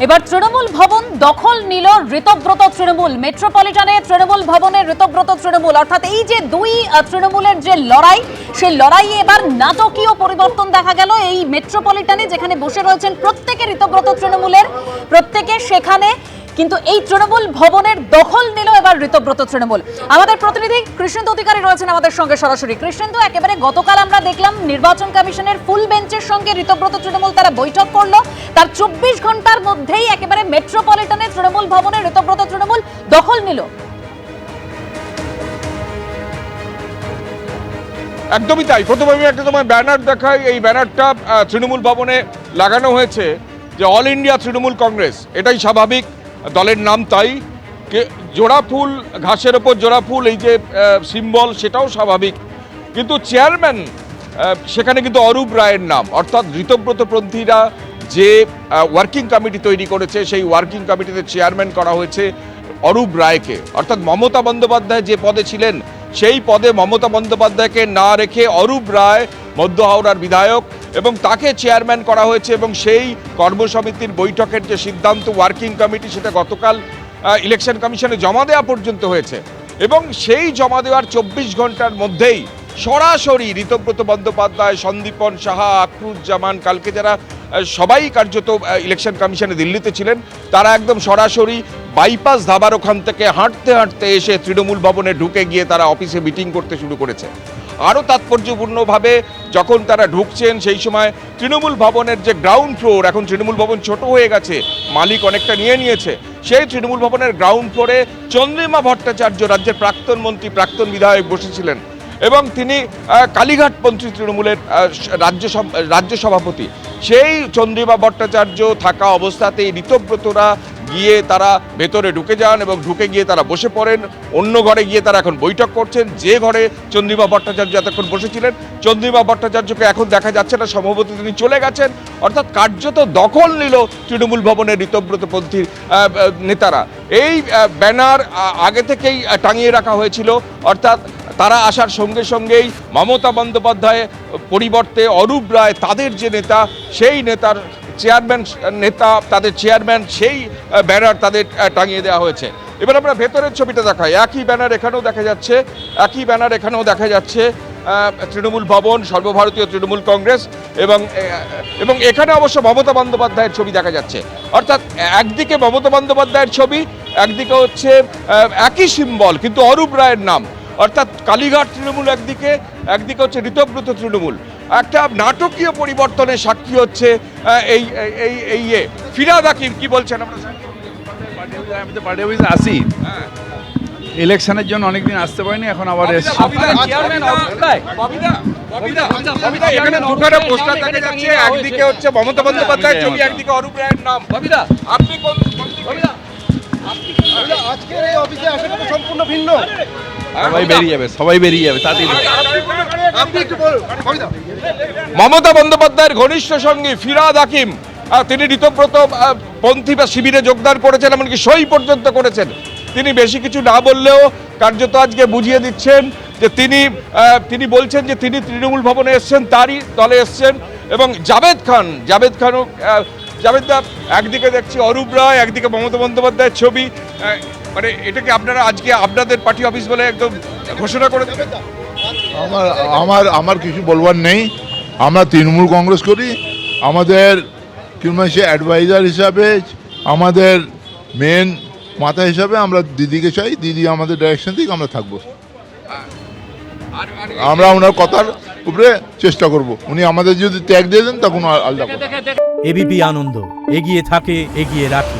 এবার তৃণমূল ভবন দখল নিল ঋতব্রত তৃণমূল। মেট্রোপলিটনে তৃণমূল ভবনের ঋতব্রত তৃণমূল, অর্থাৎ এই যে দুই তৃণমূলের যে লড়াই, সেই লড়াইয়ে এবার নাটকীয় পরিবর্তন দেখা গেল। এই মেট্রোপলিটনে যেখানে বসে রয়েছেন প্রত্যেকে ঋতব্রত তৃণমূলের, প্রত্যেকে সেখানে কিন্তু এই তৃণমূল ভবনের দখল নিল এবার ঋতব্রত তৃণমূল। আমাদের প্রতিনিধি কৃষ্ণেন্দু অধিকারী রয়েছেন আমাদের সঙ্গে সরাসরি। কৃষ্ণেন্দু, একেবারে গতকাল আমরা দেখলাম নির্বাচন কমিশনের ফুল বেঞ্চের সঙ্গে ঋতব্রত তৃণমূল তারা বৈঠক করলো। তার 24 ঘন্টার মধ্যেই একেবারে মেট্রোপলিটনে তৃণমূল ভবনের ঋতব্রত তৃণমূল দখল নিল। একদমই তাই। প্রথমে আমি একটা তোমার ব্যানার দেখাই। এই ব্যানারটা তৃণমূল ভবনে লাগানো হয়েছে যে অল ইন্ডিয়া তৃণমূল কংগ্রেস। এটাই স্বাভাবিক, দলের নাম তাই। জোড়া ফুল, ঘাসের ওপর জোড়া ফুল, এই যে সিম্বল, সেটাও স্বাভাবিক। কিন্তু চেয়ারম্যান সেখানে কিন্তু অরূপ রায়ের নাম, অর্থাৎ ঋতব্রতপন্থীরা যে ওয়ার্কিং কমিটি তৈরি করেছে সেই ওয়ার্কিং কমিটিতে চেয়ারম্যান করা হয়েছে অরূপ রায়কে। অর্থাৎ মমতা বন্দ্যোপাধ্যায় যে পদে ছিলেন সেই পদে মমতা বন্দ্যোপাধ্যায়কে না রেখে অরূপ রায় মধ্য হাওড়ার বিধায়ক এবং তাকে চেয়ারম্যান করা হয়েছে। এবং সেই কর্মসমিতির বৈঠকের যে সিদ্ধান্ত ওয়ার্কিং কমিটি, সেটা গতকাল ইলেকশন কমিশনে জমা দেওয়া পর্যন্ত হয়েছে। এবং সেই জমা দেওয়ার 24 ঘন্টার মধ্যেই সরাসরি ঋতব্রত বন্দ্যোপাধ্যায়, সন্দীপন সাহা, আক্রুজ্জামান, কালকে যারা সবাই কার্যত ইলেকশন কমিশনে দিল্লিতে ছিলেন, তারা একদম সরাসরি বাইপাস ধাবার ওখান থেকে হাঁটতে হাঁটতে এসে তৃণমূল ভবনে ঢুকে গিয়ে তারা অফিসে মিটিং করতে শুরু করেছে। আরও তাৎপর্যপূর্ণভাবে যখন তারা ঢুকছেন সেই সময় তৃণমূল ভবনের যে গ্রাউন্ড ফ্লোর, এখন তৃণমূল ভবন ছোট হয়ে গেছে, মালিক অনেকটা নিয়ে নিয়েছে, সেই তৃণমূল ভবনের গ্রাউন্ড ফ্লোরে চন্দ্রিমা ভট্টাচার্য, রাজ্যের প্রাক্তন মন্ত্রী, প্রাক্তন বিধায়ক বসেছিলেন এবং তিনি কালীঘাটপন্থী তৃণমূলের রাজ্য সভাপতি। সেই চন্দ্রিমা ভট্টাচার্য থাকা অবস্থাতেই ঋতব্রতরা গিয়ে তারা ভেতরে ঢুকে যান এবং ঢুকে গিয়ে তারা বসে পড়েন। অন্য ঘরে গিয়ে তারা এখন বৈঠক করছেন। যে ঘরে চন্দ্রিমা ভট্টাচার্য এতক্ষণ বসেছিলেন, চন্দ্রিমা ভট্টাচার্যকে এখন দেখা যাচ্ছে না, সম্ভবত তিনি চলে গেছেন। অর্থাৎ কার্যত দখল নিল তৃণমূল ভবনের ঋতব্রতপন্থী নেতারা। এই ব্যানার আগে থেকেই টাঙিয়ে রাখা হয়েছিল, অর্থাৎ তারা আসার সঙ্গে সঙ্গেই মমতা বন্দ্যোপাধ্যায় পরিবর্তে অরূপ রায়, তাদের যে নেতা, সেই নেতার তাদের চেয়ারম্যান, সেই ব্যানার তাদের টাঙিয়ে দেওয়া হয়েছে। এবার আমরা ভেতরের ছবিটা দেখাই। একই ব্যানার এখানেও দেখা যাচ্ছে, তৃণমূল ভবন, সর্বভারতীয় তৃণমূল কংগ্রেস এবং এখানে অবশ্য মমতা বন্দ্যোপাধ্যায়ের ছবি দেখা যাচ্ছে। অর্থাৎ একদিকে মমতা বন্দ্যোপাধ্যায়ের ছবি, একদিকে হচ্ছে একই সিম্বল কিন্তু অরূপ রায়ের নাম। অর্থাৎ কালীঘাট তৃণমূল একদিকে হচ্ছে ঋতব্রত তৃণমূল। একটা নাটকীয় পরিবর্তনের সাক্ষী হচ্ছে এই ফিরহাদ হাকিম। কি বলছেন আপনারা? আমি তো পার্টি অফিসে আসি, ইলেকশনের জন্য অনেকদিন আসতে পারিনি, এখন আবার এসেছি। একদিকে হচ্ছে মমতা বন্দ্যোপাধ্যায়ের ছবি, একদিকে অরূপ রায়ের নাম। আপনি আজকের এই অফিসে আসাটা তো সম্পূর্ণ ভিন্ন। সবাই বেরিয়ে যাবে তাড়াতাড়ি। মমতা বন্দ্যোপাধ্যায়ের ঘনিষ্ঠ সঙ্গী ফিরহাদ হাকিম, তিনি ঋতব্রত পন্থী বা শিবিরে যোগদান করেছেন, এমনকি সই পর্যন্ত করেছেন। তিনি বেশি কিছু না বললেও কার্যত আজকে বুঝিয়ে দিচ্ছেন যে তিনি বলছেন যে তিনি তৃণমূল ভবনে এসছেন, তারই দলে এসছেন। এবং জাভেদদা, একদিকে দেখছি অরূপ রায়, একদিকে মমতা বন্দ্যোপাধ্যায়ের ছবি, মানে এটাকে আপনারা আজকে আপনাদের পার্টি অফিস বলে একদম ঘোষণা করে দেবেন? আমার কিছু বলবার নেই। আমরা তৃণমূল কংগ্রেস করি। আমাদের অ্যাডভাইজার হিসাবে, আমাদের মেন মাথা হিসাবে আমরা দিদিকে চাই। দিদি আমাদের ডাইরেকশন থেকে আমরা থাকবো। আমরা ওনার কথার উপরে চেষ্টা করব। উনি আমাদের যদি ত্যাগ দিয়ে দেন তখন আলাদা। এবিপি আনন্দ, এগিয়ে থাকে, এগিয়ে রাখে।